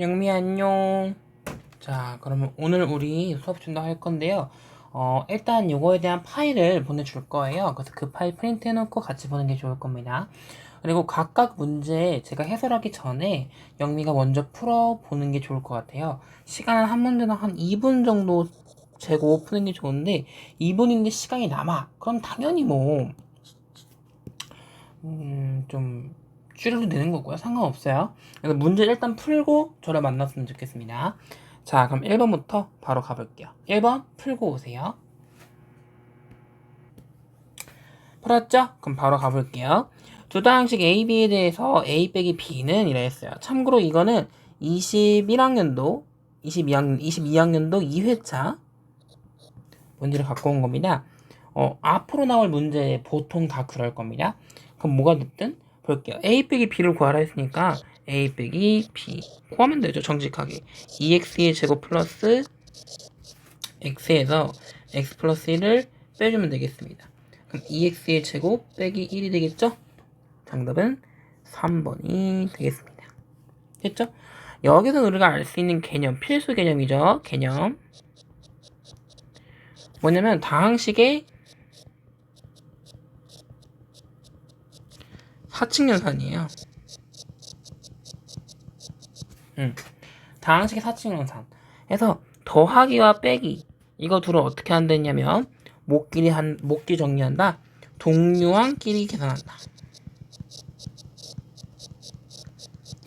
영미 안녕. 자, 그러면 오늘 우리 수업 준비할 건데요. 일단 이거에 대한 파일을 보내줄 거예요. 그래서 그 파일 프린트 해놓고 같이 보는 게 좋을 겁니다. 그리고 각각 문제 제가 해설하기 전에 영미가 먼저 풀어보는 게 좋을 것 같아요. 시간은 한 문제당 한 2분 정도 재고 푸는 게 좋은데 2분인데 시간이 남아. 그럼 당연히 좀 줄여도 되는 거고요. 상관없어요. 그래서 문제 일단 풀고 저를 만났으면 좋겠습니다. 자, 그럼 1번부터 바로 가볼게요. 1번 풀고 오세요. 풀었죠? 그럼 바로 가볼게요. 두 다항식 A, B에 대해서 A 빼기 B는 이라 했어요. 참고로 이거는 22학년도 22학년도 2회차 문제를 갖고 온 겁니다. 앞으로 나올 문제 보통 다 그럴 겁니다. 그럼 뭐가 됐든 볼게요. A 빼기 B를 구하라 했으니까 A 빼기 B 구하면 되죠. 정직하게 2x의 제곱 플러스 x에서 x 플러스 1을 빼주면 되겠습니다. 그럼 2x의 제곱 빼기 1이 되겠죠? 정답은 3번이 되겠습니다. 됐죠? 여기서 우리가 알 수 있는 개념, 필수 개념이죠. 개념 뭐냐면 다항식의 사칙연산이에요. 다항식의 사칙연산. 그래서 더하기와 빼기 이거 둘을 어떻게 한다냐면 목끼리 정리한다. 동류항끼리 계산한다.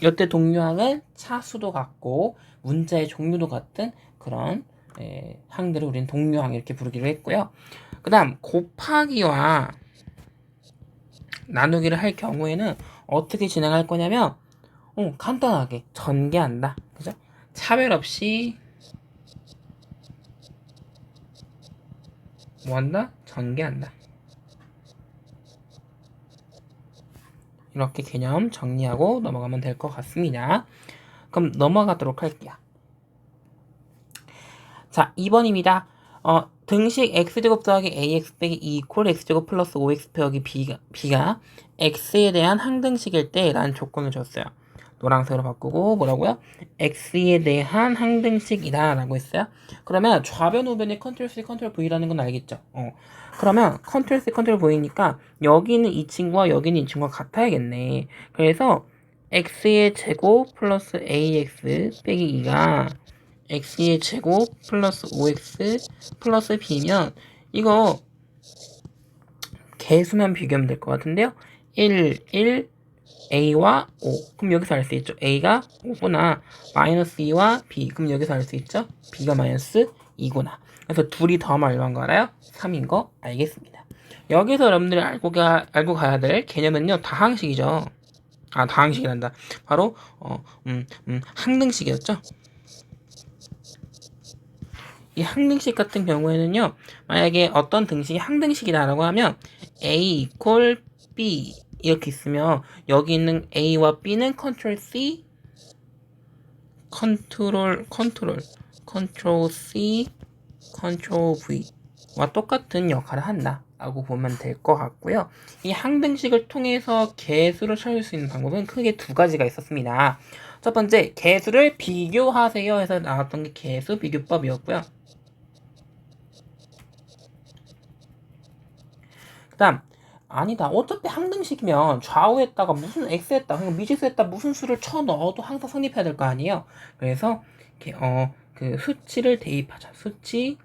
이때 동류항은 차수도 같고 문자의 종류도 같은 그런 항들을 우리는 동류항 이렇게 부르기로 했고요. 그 다음 곱하기와 나누기를 할 경우에는 어떻게 진행할 거냐면 간단하게 전개한다. 그죠? 차별 없이 뭐한다? 전개한다. 이렇게 개념 정리하고 넘어가면 될 것 같습니다. 그럼 넘어가도록 할게요. 자, 2번입니다. 등식 x제곱 더하기 ax 빼기 2 이퀄 x제곱 플러스 5x 더하기 b가 x에 대한 항등식일 때 라는 조건을 줬어요. 노란색으로 바꾸고 뭐라고요? x에 대한 항등식이다 라고 했어요. 그러면 좌변 우변이 컨트롤 C 컨트롤 V라는 건 알겠죠? 그러면 컨트롤 C 컨트롤 V니까 여기 있는 이 친구와 여기 있는 이 친구가 같아야겠네. 그래서 x의 제곱 플러스 ax 빼기 2가 x의 제곱 플러스 5x 플러스 b면 이거 개수만 비교하면 될 것 같은데요. 1, 1, a와 5. 그럼 여기서 알 수 있죠. a가 5구나. 마이너스 2와 b. 그럼 여기서 알 수 있죠. b가 마이너스 2구나. 그래서 둘이 더하면 얼마인 거 알아요? 3인 거 알겠습니다. 여기서 여러분들이 알고 가야 될 개념은요. 다항식이죠. 다항식이란다. 바로 항등식이었죠. 이 항등식 같은 경우에는요, 만약에 어떤 등식이 항등식이다라고 하면 A 이퀄 B 이렇게 있으면 여기 있는 A와 B는 컨트롤 C, 컨트롤 C, 컨트롤 V와 똑같은 역할을 한다 라고 보면 될 것 같고요. 이 항등식을 통해서 개수를 찾을 수 있는 방법은 크게 두 가지가 있었습니다. 첫 번째, 개수를 비교하세요 해서 나왔던 게 개수 비교법이었고요. 그 다음 아니다 어차피 항등식이면 좌우에다가 무슨 x에다 미지수에다 무슨 수를 쳐 넣어도 항상 성립해야 될 거 아니에요. 그래서 이렇게 그 수치를 대입하자. 수치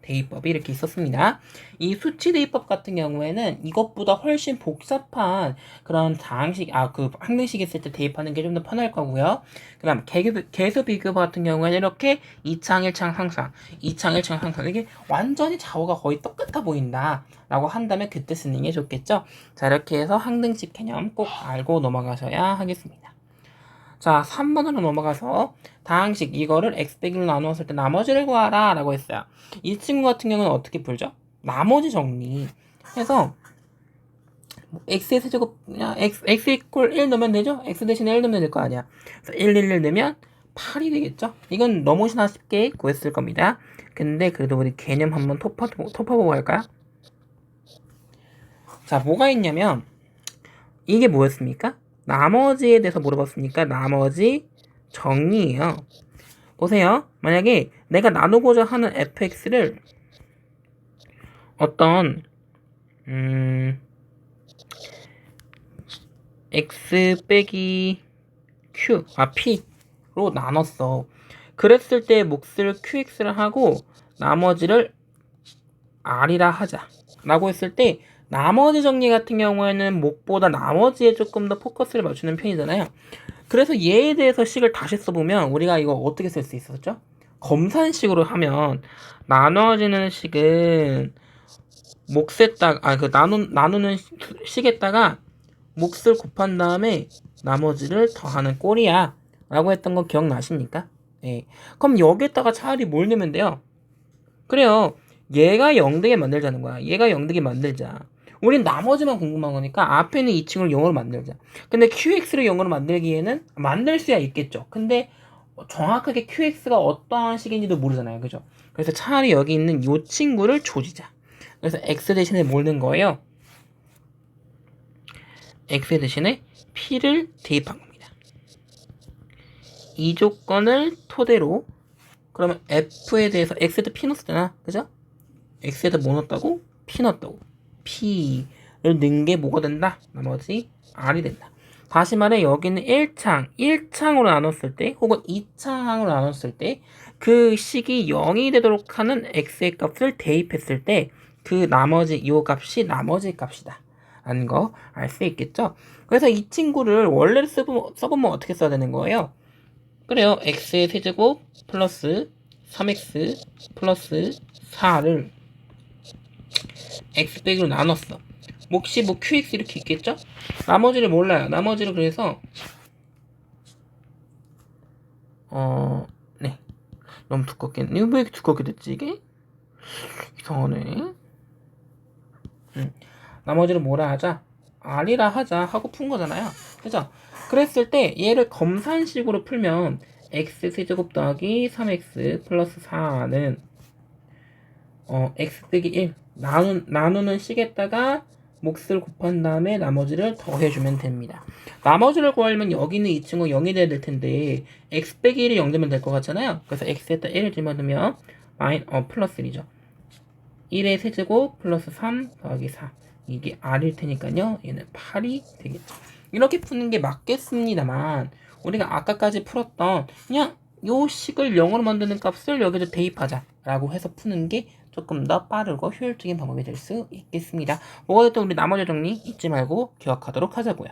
대입법이 이렇게 있었습니다. 이 수치 대입법 같은 경우에는 이것보다 훨씬 복잡한 그런 다항식, 그 항등식 있을 때 대입하는 게 좀 더 편할 거고요. 그 다음, 개수 비교법 같은 경우에는 이렇게 2창, 1창 상상, 2창, 1창 상상. 이게 완전히 좌우가 거의 똑같아 보인다. 라고 한다면 그때 쓰는 게 좋겠죠. 자, 이렇게 해서 항등식 개념 꼭 알고 넘어가셔야 하겠습니다. 자, 3번으로 넘어가서 다항식 이거를 x 빼기로 나누었을 때 나머지를 구하라 라고 했어요. 이 친구 같은 경우는 어떻게 풀죠? 나머지 정리 해서 x의 세제곱 x 이퀄 1 넣으면 되죠? x 대신에 1 넣으면 될 거 아니야. 그래서 1, 1, 1 넣으면 8이 되겠죠? 이건 너무나 쉽게 구했을 겁니다. 근데 그래도 우리 개념 한번 토파보고 갈까요? 자, 뭐가 있냐면 이게 뭐였습니까? 나머지에 대해서 물어봤으니까 나머지 정리예요. 보세요. 만약에 내가 나누고자 하는 fx를 어떤 x 빼기 q, p로 나눴어. 그랬을 때 몫을 qx를 하고 나머지를 r이라 하자 라고 했을 때 나머지 정리 같은 경우에는 몫보다 나머지에 조금 더 포커스를 맞추는 편이잖아요. 그래서 얘에 대해서 식을 다시 써보면 우리가 이거 어떻게 쓸 수 있었죠? 검산식으로 하면 나눠지는 식은 몫에다가 나누는 식에다가 몫을 곱한 다음에 나머지를 더하는 꼴이야 라고 했던 거 기억나십니까? 예. 그럼 여기에다가 차라리 뭘 넣으면 돼요? 그래요. 얘가 0되게 만들자는 거야. 얘가 0되게 만들자. 우린 나머지만 궁금한 거니까 앞에 있는 이 친구를 0으로 만들자. 근데 QX를 0으로 만들기에는 만들 수야 있겠죠. 근데 정확하게 QX가 어떠한 식인지도 모르잖아요. 그죠? 그래서 차라리 여기 있는 이 친구를 조지자. 그래서 X 대신에 뭘 넣은 거예요? X 대신에 P를 대입한 겁니다. 이 조건을 토대로 그러면 F에 대해서 X에다 P 넣었잖아. 그죠? X에다 뭐 넣었다고? P 넣었다고. P를 넣은 게 뭐가 된다? 나머지 R이 된다. 다시 말해 여기는 1창으로 나눴을 때 혹은 2창으로 나눴을 때 그 식이 0이 되도록 하는 X의 값을 대입했을 때 그 나머지 이 값이 나머지 값이다 라는 거 알 수 있겠죠? 그래서 이 친구를 원래를 써보면 어떻게 써야 되는 거예요? 그래요. x의 세제곱 플러스 3x 플러스 4를 x 빼기로 나눴어. 몫이 뭐 qx 이렇게 있겠죠? 나머지를 몰라요. 나머지를 그래서 네. 너무 두껍겠네. 왜 이렇게 두껍게 됐지 이게? 이상하네. 나머지를 뭐라 하자? r이라 하자 하고 푼 거잖아요. 그죠? 그랬을 때 얘를 검산식으로 풀면 x 세제곱 더하기 3x 플러스 4는 x 빼기 1 나누는 식에다가 몫을 곱한 다음에 나머지를 더해주면 됩니다. 나머지를 구하려면 여기 있는 이 친구 0이 돼야 될 텐데 x 빼기 1이 0 되면 될 것 같잖아요. 그래서 x에다 1을 집어넣으면 플러스 1이죠. 1의 세제곱 플러스 3 더하기 4 이게 r일 테니까요. 얘는 8이 되겠죠. 이렇게 푸는 게 맞겠습니다만 우리가 아까까지 풀었던 그냥 요 식을 0으로 만드는 값을 여기서 대입하자 라고 해서 푸는 게 조금 더 빠르고 효율적인 방법이 될 수 있겠습니다. 뭐가 됐든 우리 나머지 정리 잊지 말고 기억하도록 하자고요.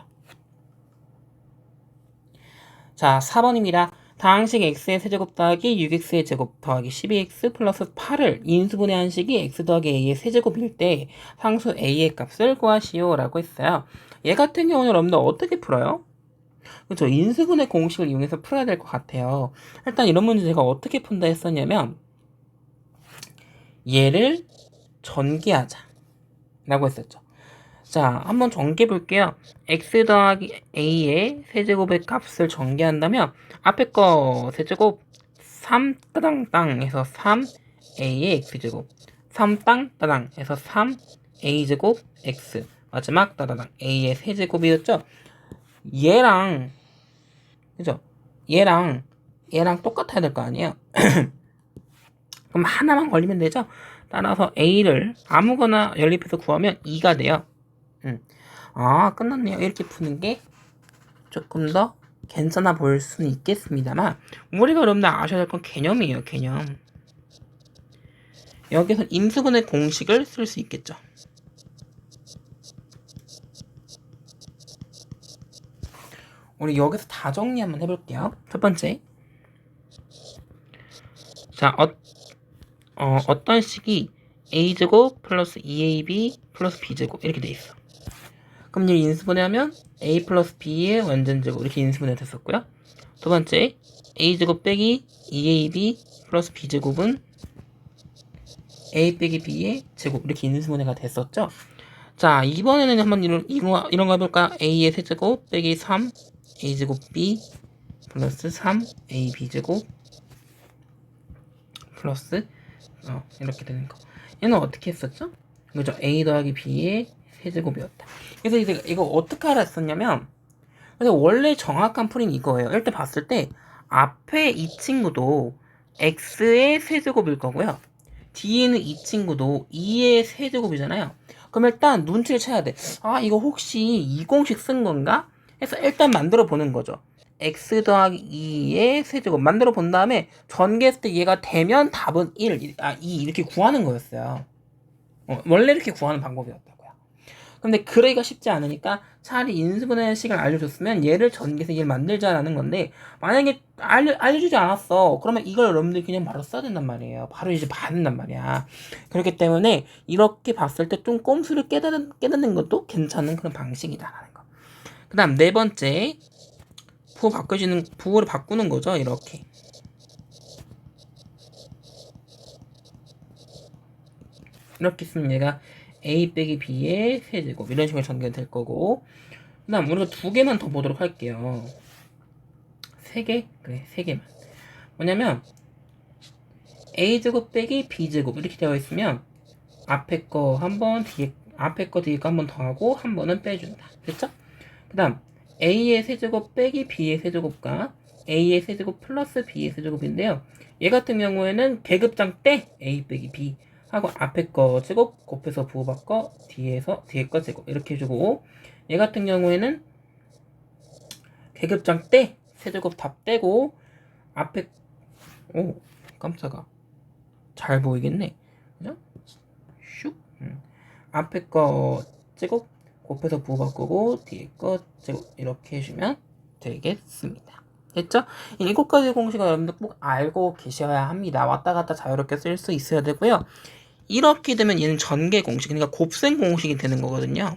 자, 4번입니다. 다항식 x의 세제곱 더하기 6x의 제곱 더하기 12x 플러스 8을 인수분해 한 식이 x 더하기 a의 세제곱일 때 상수 a의 값을 구하시오 라고 했어요. 얘 같은 경우는 여러분들 어떻게 풀어요? 그렇죠. 인수분해 공식을 이용해서 풀어야 될 것 같아요. 일단 이런 문제 제가 어떻게 푼다 했었냐면 얘를 전개하자 라고 했었죠. 자, 한번 전개해 볼게요. x 더하기 a의 세제곱의 값을 전개한다면 앞에 거 세제곱 3 따당땅 해서 3a의 x제곱 3 땅 따당 해서 3a제곱 x 마지막 따다당 a의 세제곱이었죠. 얘랑 그죠? 얘랑 똑같아야 될 거 아니에요? 그럼 하나만 걸리면 되죠? 따라서 a를 아무거나 연립해서 구하면 2가 돼요. 아, 끝났네요. 이렇게 푸는 게 조금 더 괜찮아 보일 수는 있겠습니다만 우리가 여러분들 아셔야 될 건 개념이에요. 개념. 여기서 인수분해 공식을 쓸 수 있겠죠. 우리 여기서 다 정리 한번 해볼게요. 첫 번째. 자, 어떤 식이 a제곱 플러스 2ab 플러스 b제곱 이렇게 돼 있어. 그럼 이 인수분해하면 a 플러스 b의 완전제곱 이렇게 인수분해 됐었고요. 두 번째 a제곱 빼기 2ab 플러스 b제곱은 a 빼기 b의 제곱 이렇게 인수분해가 됐었죠. 자, 이번에는 한번 이런 거 해볼까? a의 세제곱 빼기 3 a제곱 b 플러스 3 ab제곱 플러스 이렇게 되는 거. 얘는 어떻게 했었죠? 그죠? a 더하기 b의 세제곱이었다. 그래서 이제 이거 어떻게 알았었냐면 그래서 원래 정확한 풀이는 이거예요. 일단 봤을 때 앞에 이 친구도 x의 세제곱일 거고요. 뒤에는 이 친구도 2의 세제곱이잖아요. 그럼 일단 눈치를 채야 돼. 아, 이거 혹시 이 공식 쓴 건가? 해서 일단 만들어 보는 거죠. x 더하기 2의 세제곱 만들어 본 다음에 전개했을 때 얘가 되면 답은 2 이렇게 구하는 거였어요. 원래 이렇게 구하는 방법이었다고요. 근데 그러기가 쉽지 않으니까 차라리 인수분해 식을 알려줬으면 얘를 전개해서 얘를 만들자라는 건데, 만약에 알려주지 않았어. 그러면 이걸 여러분들이 그냥 바로 써야 된단 말이에요. 바로 이제 받는단 말이야. 그렇기 때문에 이렇게 봤을 때 좀 꼼수를 깨닫는 것도 괜찮은 그런 방식이다라는 거. 그 다음 네 번째, 부호를 바꾸는 거죠. 이렇게. 이렇게 쓰면 얘가 a 빼기 b의 세제곱 이런 식으로 전개될 거고, 그 다음 우리가 두 개만 더 보도록 할게요. 세 개? 그래, 세 개만. 뭐냐면 a제곱 빼기 b제곱 이렇게 되어 있으면 앞에 거 한 번, 앞에 거 뒤에 거 한 번 더 하고 한 번은 빼준다. 됐죠? 그 다음 a의 세제곱 빼기 b의 세제곱과 a의 세제곱 플러스 b의 세제곱인데요. 얘 같은 경우에는 계급장 때 a 빼기 b 하고 앞에 거 제곱 곱해서 부호 바꿔 뒤에 거 제곱 이렇게 해주고, 얘 같은 경우에는 계급장 때 세제곱 다 빼고 앞에 오 깜짝아 잘 보이겠네. 그죠? 슉 앞에 거 제곱 곱해서 부호 바꾸고 뒤에 거 제곱 이렇게 해주면 되겠습니다. 됐죠? 이 7가지 공식은 여러분들 꼭 알고 계셔야 합니다. 왔다 갔다 자유롭게 쓸 수 있어야 되고요. 이렇게 되면 얘는 전개 공식, 그러니까 곱셈 공식이 되는 거거든요.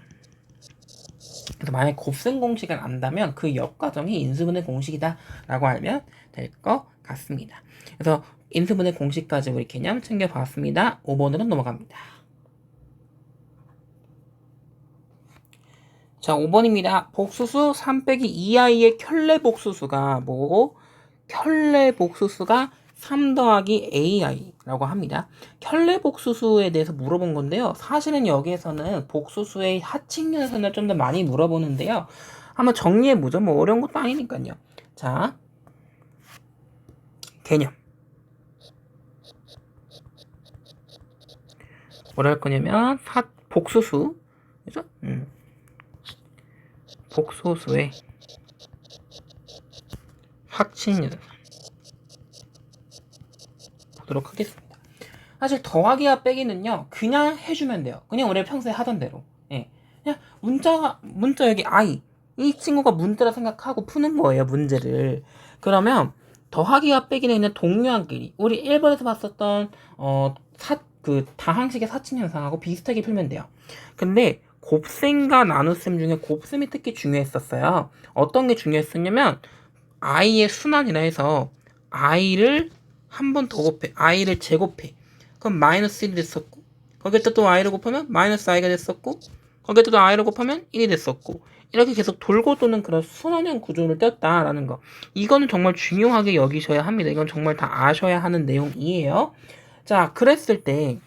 그래서 만약에 곱셈 공식을 안다면 그 역과정이 인수분해 공식이다 라고 알면 될 것 같습니다. 그래서 인수분해 공식까지 우리 개념 챙겨봤습니다. 5번으로 넘어갑니다. 자, 5번입니다. 복수수 3 빼기 2i의 켤레 복수수가 뭐고? 켤레 복수수가 3 더하기 ai라고 합니다. 켤레 복수수에 대해서 물어본 건데요. 사실은 여기에서는 복수수의 하층연산을 좀 더 많이 물어보는데요. 한번 정리해보죠. 뭐 어려운 것도 아니니까요. 자, 개념. 뭐라 할 거냐면 복수수, 그죠? 복소수의 확신연산 보도록 하겠습니다. 사실 더하기와 빼기는요 그냥 해주면 돼요. 그냥 우리가 평소에 하던 대로. 예. 그냥 문자 여기 i 이 친구가 문자라 생각하고 푸는 거예요, 문제를. 그러면 더하기와 빼기는 그냥 동료한끼리 우리 1번에서 봤었던 그 다항식의 사칭 현상하고 비슷하게 풀면 돼요. 근데 곱셈과 나눗셈 중에 곱셈이 특히 중요했었어요. 어떤 게 중요했었냐면 i의 순환이라 해서 i를 한 번 더 곱해, i를 제곱해. 그럼 마이너스 1이 됐었고, 거기에다 또 i를 곱하면 마이너스 i가 됐었고, 거기에다 또 i를 곱하면 1이 됐었고, 이렇게 계속 돌고 도는 그런 순환형 구조를 떴다라는 거. 이거는 정말 중요하게 여기셔야 합니다. 이건 정말 다 아셔야 하는 내용이에요. 자, 그랬을 때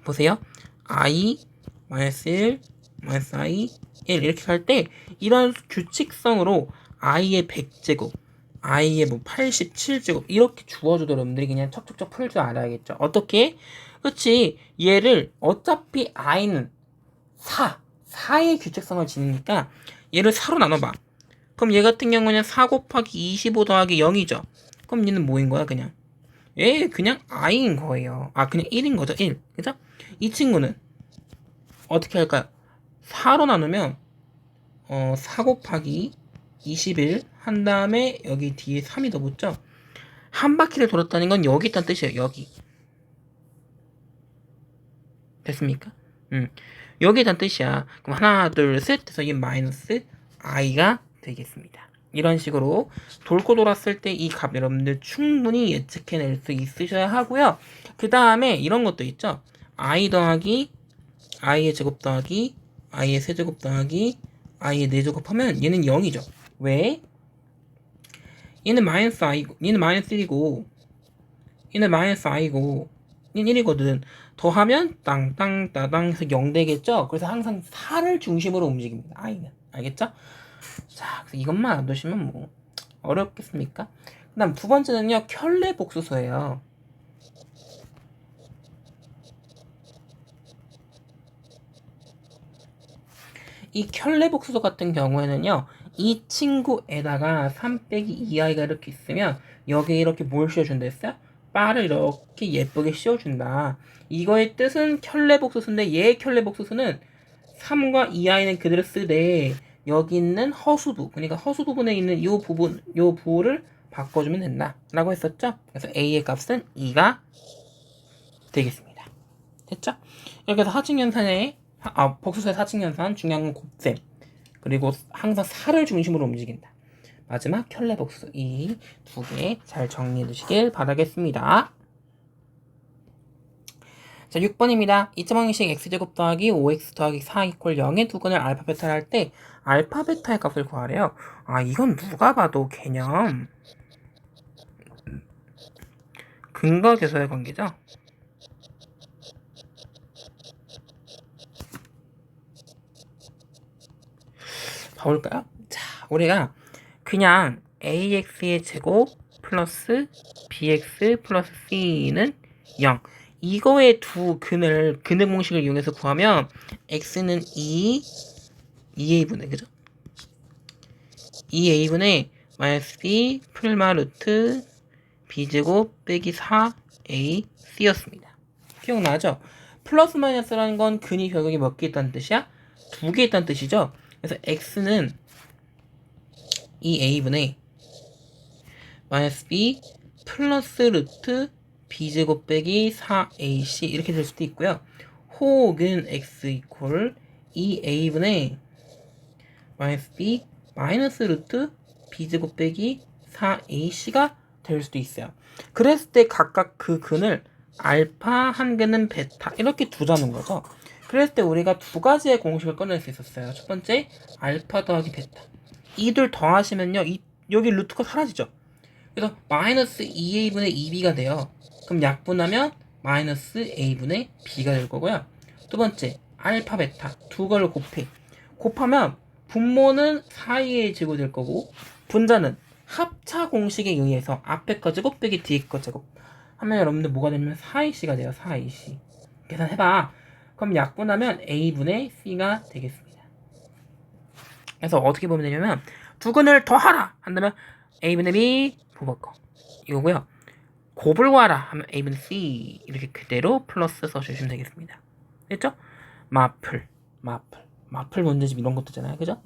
보세요. i 마이너스 1 마이너스 i 1 이렇게 갈 때 이런 규칙성으로 i의 100제곱 i의 뭐 87제곱 이렇게 주어줘도 여러분들이 그냥 척척척 풀 줄 알아야겠죠. 어떻게? 그렇지. 얘를 어차피 i는 4의 규칙성을 지니니까 얘를 4로 나눠봐. 그럼 얘 같은 경우는 4 곱하기 25 더하기 0이죠. 그럼 얘는 뭐인 거야 그냥? 얘 그냥 i인 거예요. 아 그냥 1인 거죠. 1. 그죠? 이 친구는 어떻게 할까요? 4로 나누면 4 곱하기 21 한 다음에 여기 뒤에 3이 더 붙죠? 한 바퀴를 돌았다는 건 여기 있다는 뜻이에요. 여기. 됐습니까? 여기 있다는 뜻이야. 그럼 하나 둘 셋 해서 이 마이너스 i가 되겠습니다. 이런 식으로 돌고 돌았을 때 이 값 여러분들 충분히 예측해낼 수 있으셔야 하고요. 그 다음에 이런 것도 있죠. i 더하기 i의 제곱 더하기 i의 세제곱 더하기 i의 4제곱 하면 얘는 0이죠. 왜? 얘는 마이너스 i고 얘는 마이너스 1이고 얘는 마이너스 i고 얘는 1이거든. 더하면 땅땅 따당 해서 0 되겠죠. 그래서 항상 4를 중심으로 움직입니다. i는. 알겠죠? 자, 그래서 이것만 안 두시면 뭐 어렵겠습니까? 그 다음 두 번째는요, 켤레 복수소예요. 이 켤레 복수소 같은 경우에는요, 이 친구에다가 3 빼기 2i가 이렇게 있으면 여기에 이렇게 뭘 씌워준다 했어요? 바를 이렇게 예쁘게 씌워준다. 이거의 뜻은 켤레 복수소인데 얘의 켤레 복수소는 3과 2i는 그대로 쓰되 여기 있는 허수부, 그러니까 허수 부분에 있는 이 부분, 이 부호를 바꿔주면 된다 라고 했었죠. 그래서 a의 값은 2가 되겠습니다. 됐죠? 이렇게 해서 하층연산의 복수소의 하층연산 중요한 건 곱셈, 그리고 항상 4를 중심으로 움직인다. 마지막 켤레 복수, 이 두 개 잘 정리해 두시길 바라겠습니다. 자, 6번입니다. 2.5형식 x제곱 더하기 5x 더하기 4 이퀄 0의 두근을 알파 베타를 할 때 알파 베타의 값을 구하래요. 이건 누가 봐도 개념 근거계수의 관계죠. 봐볼까요? 자, 우리가 그냥 ax의 제곱 플러스 bx 플러스 c는 0, 이거의 두 근의 공식을 이용해서 구하면 x는 2a분의, 그죠? 2a분의 마이너스 b 풀마 루트 b제곱 빼기 4ac였습니다. 기억나죠? 플러스 마이너스라는 건 근이 결국에 몇 개 있다는 뜻이야? 두 개 있다는 뜻이죠? 그래서 x는 2a분의 마이너스 b 플러스 루트 b제곱 빼기 4ac 이렇게 될 수도 있고요. 혹은 x 이퀄 2a분의 마이너스 b 마이너스 루트 b제곱 빼기 4ac가 될 수도 있어요. 그랬을 때 각각 그 근을 알파 한 근은 베타 이렇게 두자는 거죠. 그랬을 때 우리가 두 가지의 공식을 꺼낼 수 있었어요. 첫 번째 알파 더하기 베타, 이 둘 더하시면요 여기 루트가 사라지죠. 그래서 마이너스 2a분의 2b가 돼요. 그럼 약분하면 마이너스 a분의 b가 될 거고요. 두 번째 알파 베타 두 걸로 곱하면 분모는 4a 제곱 될 거고 분자는 합차 공식에 의해서 앞에 거 제곱 빼기 뒤에 거 제곱 하면 여러분들 뭐가 되면 4ac가 돼요. 4ac 계산해봐. 그럼 약분하면 a분의 c가 되겠습니다. 그래서 어떻게 보면 되냐면 두 근을 더하라 한다면 a분의 b 부법거 이거고요. 곱을 구하라 하면 a분의 c 이렇게 그대로 플러스 써주시면 되겠습니다. 됐죠? 마플 문제집 이런 것도 있잖아요. 그죠?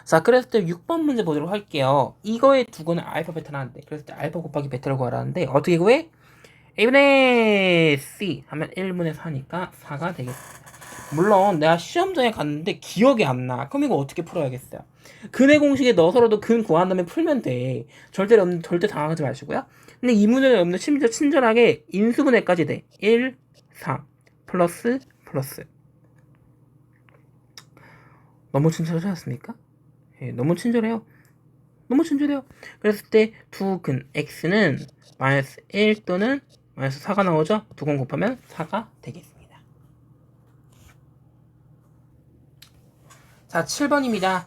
자, 그랬을 때 6번 문제 보도록 할게요. 이거의 두 근은 알파 베타를 하는데 그랬을 때 알파 곱하기 베타를 구하라는데 어떻게 구해? a분의 c 하면 1분의 4니까 4가 되겠습니다. 물론 내가 시험장에 갔는데 기억이 안 나. 그럼 이거 어떻게 풀어야겠어요? 근의 공식에 넣어서라도 근 구한 다음에 풀면 돼. 절대 당황하지 마시고요. 근데 이 문제는 여러분들 심지어 친절하게 인수분해까지 돼. 1, 4 플러스 너무 친절하지 않습니까? 예, 너무 친절해요. 그랬을 때 두 근 x는 마이너스 1 또는 마이너스 4가 나오죠? 두 근 곱하면 4가 되겠습니다. 자, 7번입니다.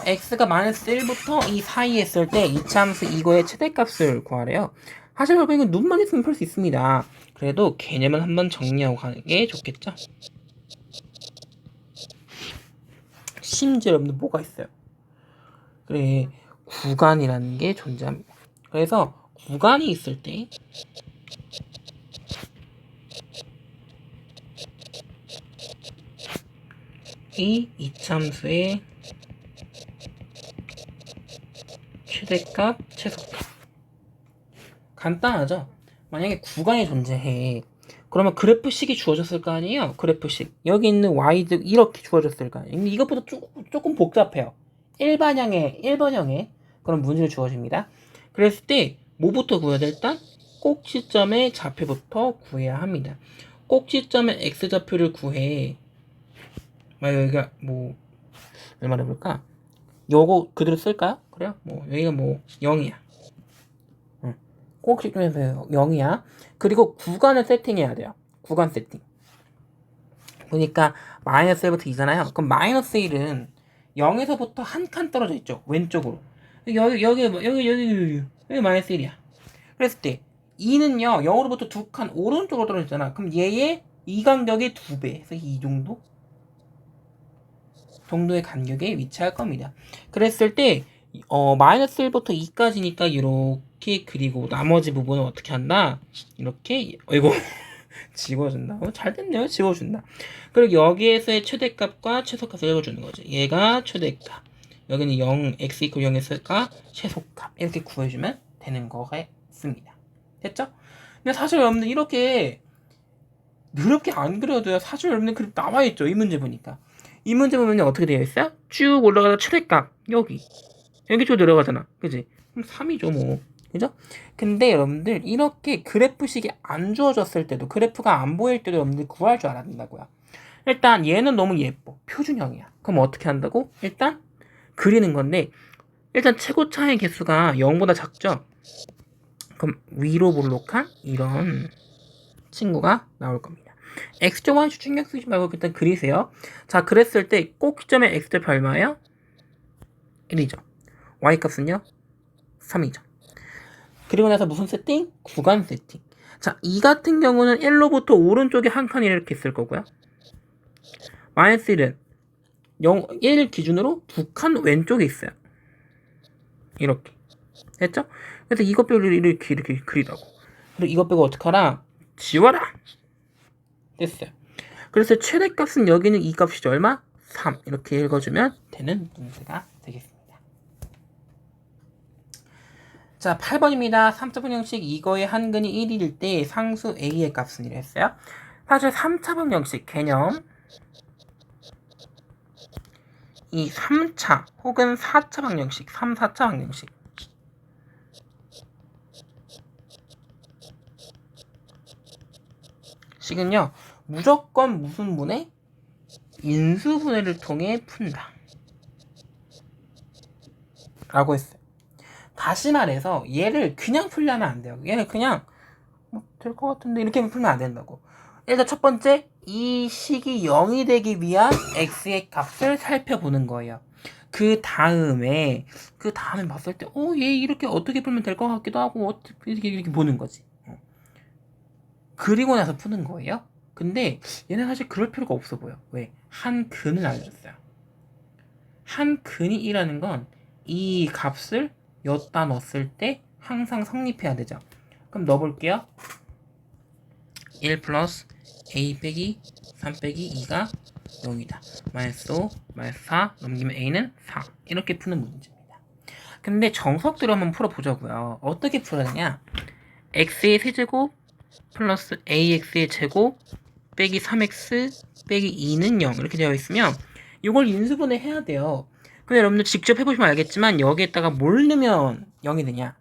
x가 마이너스 1부터 이 사이에 있을 때 이차함수 이거의 최대값을 구하래요. 사실 여러분 이거 눈만 있으면 풀 수 있습니다. 그래도 개념을 한번 정리하고 가는 게 좋겠죠? 심지어 여러분들 뭐가 있어요? 그래, 구간이라는 게 존재합니다. 그래서 구간이 있을 때 이 이차함수의 최대값, 최소값 간단하죠? 만약에 구간이 존재해. 그러면 그래프식이 주어졌을 거 아니에요? 그래프식. 여기 있는 y들 이렇게 주어졌을 거 아니에요? 근데 이것보다 조금 복잡해요. 일반형의 그런 문제를 주어집니다. 그랬을 때 뭐부터 구해야 돼? 일단 꼭지점의 좌표부터 구해야 합니다. 꼭지점의 x좌표를 구해. 여기가 뭐 얼마나 해볼까? 요거 그대로 쓸까요? 그래요? 뭐 여기가 뭐 0이야. 꼭지점에서 0이야. 그리고 구간을 세팅해야 돼요. 구간 세팅. 보니까 마이너스 1부터 2잖아요. 그럼 마이너스 1은 0에서부터 한 칸 떨어져 있죠. 왼쪽으로. 여기 마이너스 1이야. 그랬을 때 2는요 0으로부터 두 칸 오른쪽으로 떨어졌잖아. 그럼 얘의 이 간격의 2배. 그래서 이 정도의 간격에 위치할 겁니다. 그랬을 때 마이너스 1부터 2까지니까 이렇게 그리고 나머지 부분은 어떻게 한다? 이렇게 이거 지워준다. 잘 됐네요. 지워준다. 그리고 여기에서의 최대값과 최소값을 읽어주는 거죠. 얘가 최대값. 여기는 0, x 이퀄 0에서가 최소값. 이렇게 구해주면 되는 거가 있습니다. 됐죠? 근데 사실 여러분들 이렇게 더럽게 안 그려도요. 사실 여러분들 그림 나와있죠. 이 문제 보니까. 이 문제 보면 어떻게 되어 있어요? 쭉 올라가다 최대값. 여기 쭉 내려가잖아. 그지? 그럼 3이죠 뭐. 그죠? 근데 여러분들 이렇게 그래프식이 안 주어졌을 때도 그래프가 안 보일 때도 여러분들 구할 줄 알아야 된다고요. 일단 얘는 너무 예뻐. 표준형이야. 그럼 어떻게 한다고? 일단 그리는 건데 일단 최고차의 개수가 0보다 작죠? 그럼 위로 볼록한 이런 친구가 나올 겁니다. x점 y축 신경 쓰지 말고 일단 그리세요. 자, 그랬을 때 꼭지점의 x좌표 얼마예요? 1이죠. y값은요? 3이죠. 그리고 나서 무슨 세팅? 구간 세팅. 자, 이 같은 경우는 1로부터 오른쪽에 한 칸이 이렇게 있을 거고요. 마이너스 1은 1 기준으로 두 칸 왼쪽에 있어요. 이렇게. 됐죠? 그래서 이것 빼고 이렇게 그리라고. 그리고 이것 빼고 어떡하라? 지워라! 됐어요. 그래서 최대값은 여기는 이 값이죠. 얼마? 3. 이렇게 읽어주면 되는 문제가 되겠습니다. 자, 8번입니다. 3차분 형식 이거의 한근이 1일 때 상수 a의 값은 이랬어요. 사실 3차분 형식 개념 이 3차 혹은 4차 방정식 3, 4차 방정식 식은요 무조건 무슨 분해? 인수분해를 통해 푼다 라고 했어요. 다시 말해서 얘를 그냥 풀려면 안 돼요. 얘를 그냥 될 것 같은데 이렇게 풀면 안 된다고. 일단 첫 번째 이 식이 0이 되기 위한 x의 값을 살펴보는 거예요. 그 다음에 봤을 때 얘 이렇게 어떻게 풀면 될 것 같기도 하고 이렇게 보는 거지. 그리고 나서 푸는 거예요. 근데 얘는 사실 그럴 필요가 없어 보여. 왜? 한 근을 알려줬어요. 한 근이 2라는 건 이 값을 여기다 넣었을 때 항상 성립해야 되죠. 그럼 넣어볼게요. 1 플러스 a 빼기 3 빼기 2가 0이다. 마이너스 5, 마이너스 4 넘기면 a는 4. 이렇게 푸는 문제입니다. 근데 정석대로 한번 풀어보자고요. 어떻게 풀어야 되냐? x의 세제곱 플러스 ax의 제곱 빼기 3x 빼기 2는 0 이렇게 되어 있으면 이걸 인수분해 해야 돼요. 근데 여러분들 직접 해보시면 알겠지만 여기에다가 뭘 넣으면 0이 되냐?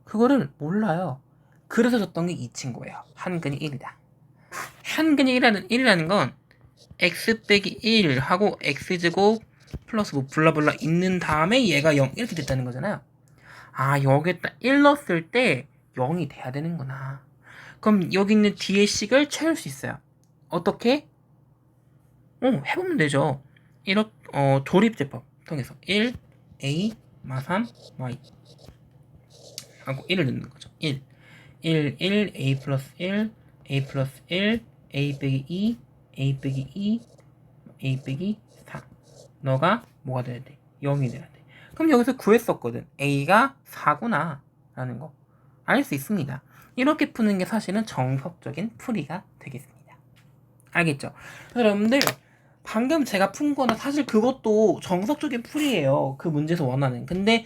그거를 몰라요. 그래서 줬던 게 이 친구예요. 한근이 1이다. 한근이 1이라는 건 x 빼기 1 하고 x제곱 플러스 뭐 블라블라 있는 다음에 얘가 0 이렇게 됐다는 거잖아요. 아, 여기에다 1 넣었을 때 0이 돼야 되는구나. 그럼 여기 있는 뒤에 식을 채울 수 있어요. 어떻게? 해보면 되죠. 이렇게 조립제법 통해서 1, a, 마3, y 하고 1을 넣는 거죠. 1, a 플러스 1, a 플러스 1, a 빼기 2, a 빼기 2, a 빼기 4. 너가 뭐가 돼야 돼? 0이 돼야 돼. 그럼 여기서 구했었거든. a가 4구나 라는 거 알 수 있습니다. 이렇게 푸는 게 사실은 정석적인 풀이가 되겠습니다. 알겠죠? 여러분들 방금 제가 푼 거는 사실 그것도 정석적인 풀이에요. 그 문제에서 원하는. 근데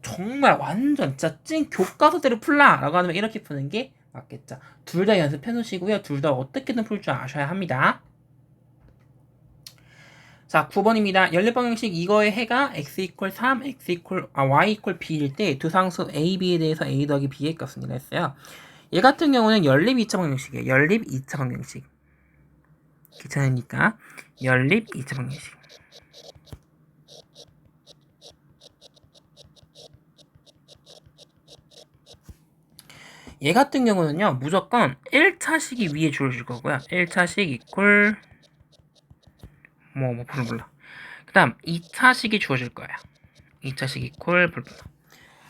정말 완전 진짜 찐 교과서대로 풀라 라고 하면 이렇게 푸는 게 맞겠죠. 둘 다 연습해 놓으시고요. 둘 다 어떻게든 풀 줄 아셔야 합니다. 자, 9번입니다. 연립방정식 이거의 해가 x 이퀄 3, y 이퀄 b일 때 두 상수 a, b에 대해서 a 더하기 b의 값은 이랬어요. 얘 같은 경우는 연립 2차 방정식이에요. 연립 2차 방정식. 귀찮으니까 연립 2차 방정식. 얘 같은 경우는요 무조건 1차식이 위에 주어질 거고요. 1차식 이퀄 불불러. 그 다음 2차식이 주어질 거야. 2차식 이퀄 불불러.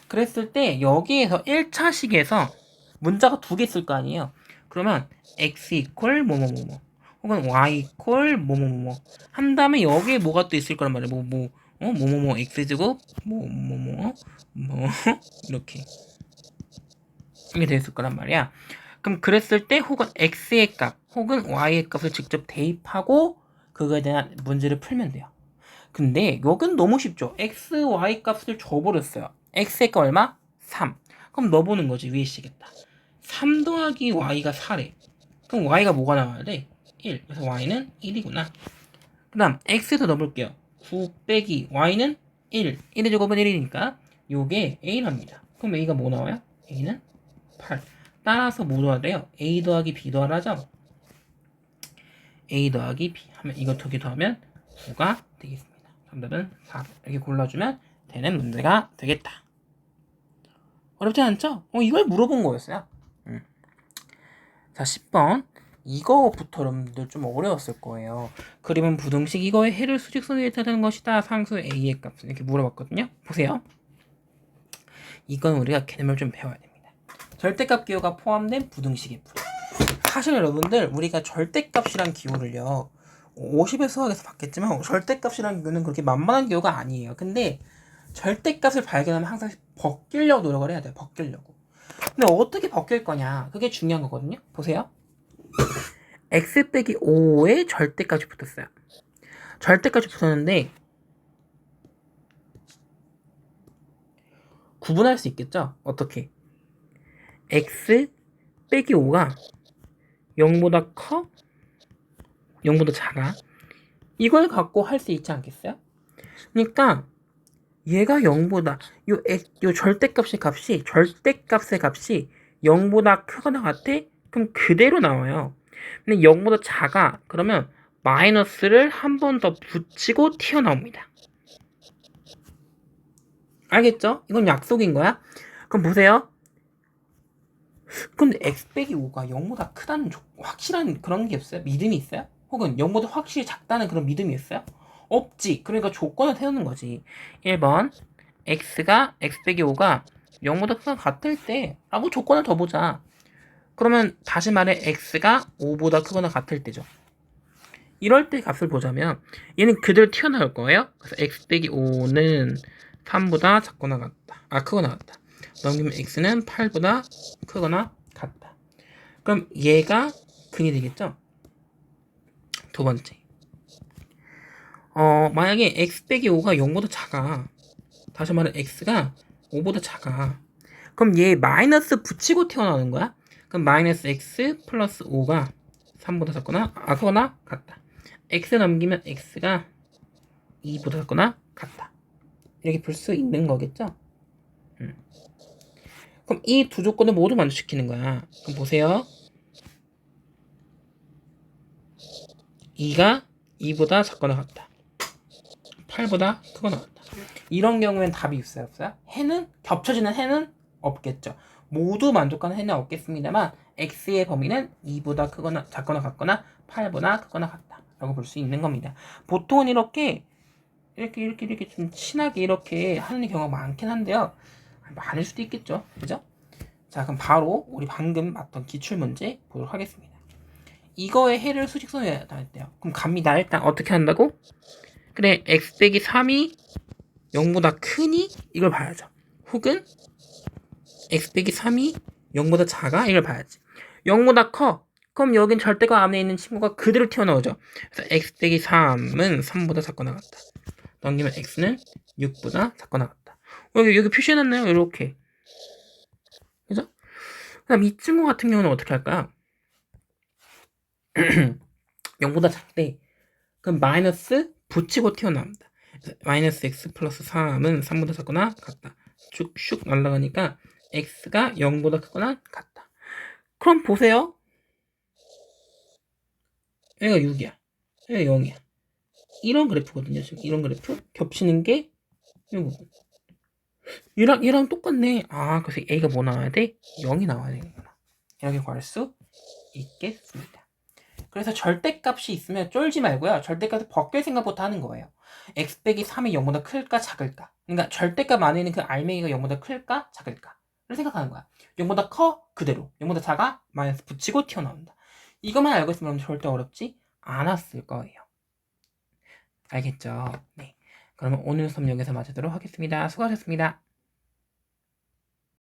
그랬을 때 여기에서 1차식에서 문자가 두 개 있을 거 아니에요. 그러면 x 이퀄 뭐뭐뭐뭐 혹은 y 이퀄 뭐뭐뭐뭐 한 다음에 여기에 뭐가 또 있을 거란 말이야. 뭐뭐뭐 x제곱 뭐뭐뭐 이렇게 되어 있을 거란 말이야. 그럼 그랬을 때 혹은 x의 값 혹은 y의 값을 직접 대입하고 그거에 대한 문제를 풀면 돼요. 근데 여긴 너무 쉽죠. x, y 값을 줘버렸어요. x의 값 얼마? 3. 그럼 넣어보는 거지. 위에 시겠다. 3 더하기 y가 4래. 그럼 y가 뭐가 나와야 돼? 1. 그래서 y는 1이구나. 그 다음 x에서 넣어볼게요. 9 빼기 y는 1. 1의 제곱은 1이니까 요게 a랍니다. 그럼 a가 뭐 나와요? a는 8. 따라서 뭐 넣어야 돼요? a 더하기 b 더하라죠? a 더하기 b 하면 이거 두 개 더하면 9가 되겠습니다. 정답은 4. 이렇게 골라주면 되는 문제가 되겠다. 어렵지 않죠? 이걸 물어본 거였어요. 자, 10번. 이거부터 여러분들 좀 어려웠을 거예요. 그림은 부등식 이거의 해를 수직선에 대입하는 것이다. 상수 a의 값은 이렇게 물어봤거든요. 보세요. 이건 우리가 개념을 좀 배워야 됩니다. 절대값 기호가 포함된 부등식의 풀이. 사실 여러분들 우리가 절대값이란 기호를요 50의 수학에서 봤겠지만 절대값이란 기호는 그렇게 만만한 기호가 아니에요. 근데 절대값을 발견하면 항상 벗기려고 노력을 해야 돼요. 벗기려고. 근데 어떻게 벗길 거냐 그게 중요한 거거든요. 보세요. x 빼기 5에 절대값이 붙었어요. 절대값이 붙었는데 구분할 수 있겠죠? 어떻게? x 빼기 5가 0보다 커? 0보다 작아? 이걸 갖고 할 수 있지 않겠어요? 그러니까 얘가 0보다 요 절대값의 값이 0보다 크거나 같아? 그럼 그대로 나와요. 근데 0보다 작아. 그러면 마이너스를 한 번 더 붙이고 튀어나옵니다. 알겠죠? 이건 약속인 거야. 그럼 보세요. 근데 x 빼기 5가 0보다 크다는 확실한 그런 게 없어요? 믿음이 있어요? 혹은 0보다 확실히 작다는 그런 믿음이 있어요? 없지. 그러니까 조건을 세우는 거지. 1번 x가 x 빼기 5가 0보다 크거나 같을 때 라고 조건을 더 보자. 그러면 다시 말해 x가 5보다 크거나 같을 때죠. 이럴 때 값을 보자면 얘는 그대로 튀어나올 거예요. 그래서 x 빼기 5는 3보다 작거나 같다. 크거나 같다. 넘기면 x는 8보다 크거나 같다. 그럼 얘가 근이 되겠죠? 두 번째. 만약에 x 빼기 5가 0보다 작아. 다시 말해 x가 5보다 작아. 그럼 얘 마이너스 붙이고 튀어나오는 거야. 그럼 마이너스 x 플러스 5가 3보다 작거나 크거나 같다. x 넘기면 x가 2보다 작거나 같다. 이렇게 볼 수 있는 거겠죠? 그럼 이 두 조건을 모두 만족시키는 거야. 그럼 보세요. 2가 2보다 작거나 같다. 8보다 크거나 같다. 이런 경우엔 답이 있어요? 없어요? 해는 겹쳐지는 해는 없겠죠. 모두 만족하는 해는 없겠습니다만 x의 범위는 2보다 크거나 작거나 같거나 8보다 크거나 같다 라고 볼 수 있는 겁니다. 보통은 이렇게 좀 친하게 이렇게 하는 경우가 많긴 한데요. 많을 수도 있겠죠. 그죠? 자, 그럼 바로 우리 방금 봤던 기출문제 보도록 하겠습니다. 이거의 해를 수직선에 나왔대요. 그럼 갑니다. 일단 어떻게 한다고? 그래, x 빼기 3이 0보다 크니? 이걸 봐야죠. 혹은 x 빼기 3이 0보다 작아? 이걸 봐야지. 0보다 커. 그럼 여긴 절대값 안에 있는 친구가 그대로 튀어나오죠. 그래서 x 빼기 3은 3보다 작거나 같다. 넘기면 x는 6보다 작거나 같다. 여기 표시해놨나요? 이렇게. 그죠? 그 다음 이 친구 같은 경우는 어떻게 할까요? 0보다 작대. 그럼 마이너스 붙이고 튀어나옵니다. 그래서 마이너스 x 플러스 3은 3보다 작거나 같다. 슉슉 날아가니까 x가 0보다 크거나 같다. 그럼 보세요. 얘가 6이야. 얘가 0이야. 이런 그래프거든요. 지금 이런 그래프. 겹치는 게 이거. 얘랑 똑같네. 그래서 a가 뭐 나와야 돼? 0이 나와야 되는구나. 이렇게 구할 수 있겠습니다. 그래서 절대값이 있으면 쫄지 말고요. 절대값을 벗길 생각부터 하는 거예요. x 빼기 3이 0보다 클까 작을까? 그러니까 절대값 안에 있는 그 알맹이가 0보다 클까 작을까? 를 생각하는 거야. 0보다 커? 그대로. 0보다 작아? 마이너스 붙이고 튀어나온다. 이것만 알고 있으면 절대 어렵지 않았을 거예요. 알겠죠? 네. 그러면 오늘 수업 여기서 마치도록 하겠습니다. 수고하셨습니다.